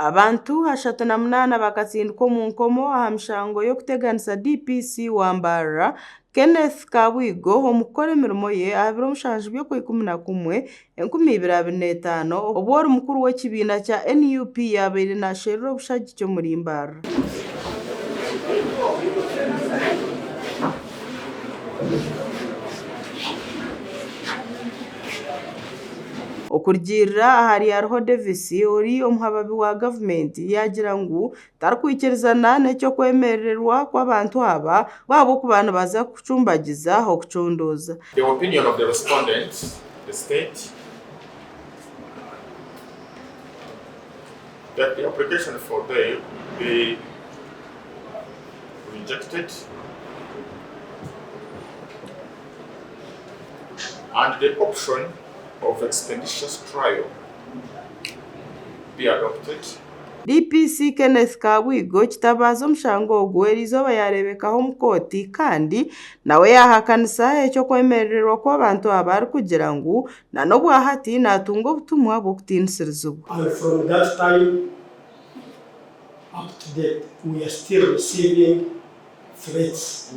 Abantu 38 bakatsindwa mu nkomo aha mishango y'okuteganisa DPC Wambara Kenneth Kabwigo omukukora emirimo ye aha biro 7/11/2025 obwo ori mukuru w'ekibiina kya NUP yabaire nasherura obushagi ky'omuri Mbarara. Okurigirira ahari hariho Davis ori omuhababi wa gavumenti yagira ngu tarikwikirizana n'ekyokwemererwa kw'abantu aba babo kuba nibaza kucumbagiza okucondoza. The opinion of the respondent, the state, that the application for bail be rejected and the option of expeditious trial be adopted. DPC Kenneth Kabwigo kitabaza omushango ogwo eriizooba yarebekaho mu kooti kandi nawe yahakanisa ekyokwemererwa kw'abantu aba arikugira ngu na n'obwahati naatunga obutumwa bw'okutiinisiriza. From that time up to date, we are still receiving threats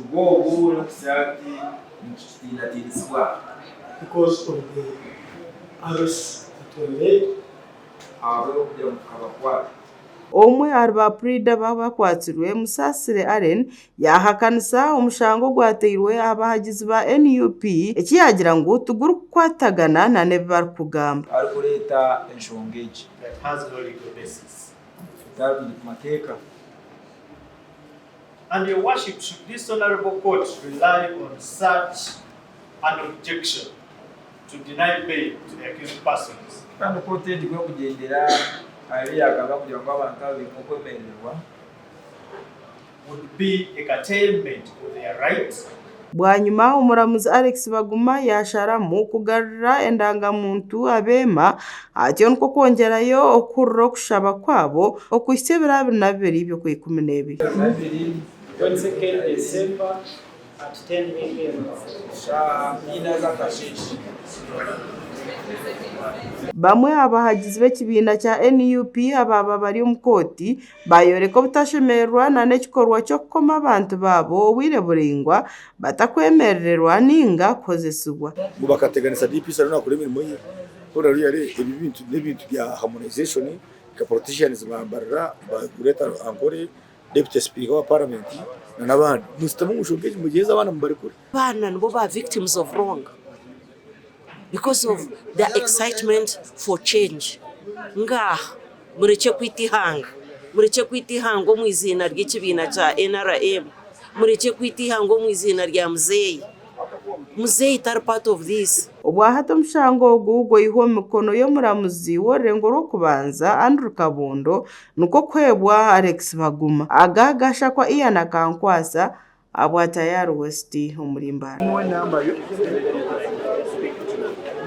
because of the arrests that were made. Omwe ari baprida bakwatsirwe Musasire Allen yahakanisa omushango gwateirwe abahagizi ba NUP ekiyagira ngu tuguru kukwatagana na ne barikugamba arikureta enshonga egi That has no legal basis. tabiri kumateeka. And your worship, should this honorable court rely on such an objection to deny bail to the accused persons? Kandi kooti edigwe kugendera ari yagaba kugira ngo abantu babirimo kwemererwa Would be a curtailment of their rights. bwanyuma omuramuzi Alex Baguma yasharamu kugarura endangamuntu abeema atyo niko kwongerayo okurra okushaba kwabo okuhisa 2022 by'okwikumi. 22nd December at 10 a.m. Bamwe abahagizi b'ekibiina kya NUP ababa bari omu kooti bayoreka obutashemererwa na n'ekikorwa ky'okukoma abantu baabo obwire buringwa batakwemererwa ninga kukozesibwa. Ngo bakateganisa DPC ari nakora emirimo ye ora yari ebintu n'ebintu bya harmonization ka politicians bambarira bagureta ankore deputy speaker wa parliament na nabandi musitamu mushogeje mugeza abana mubarikure bana nibo ba victims of wrong because of the excitement for change. Mureke kwitihanga mu izina ry'ekibiina kya NRM, mureke kwitihanga mu izina rya muzeyi tari part of this. Obwahati omushango ogwo gwiha emikono y'omuramuzi w'orurengo rw'okubanza Andrew Kabondo nuko kwebwa Alex Baguma agagasha kwa Ian Kankwasa abwa Tayari West omuri Mbarara.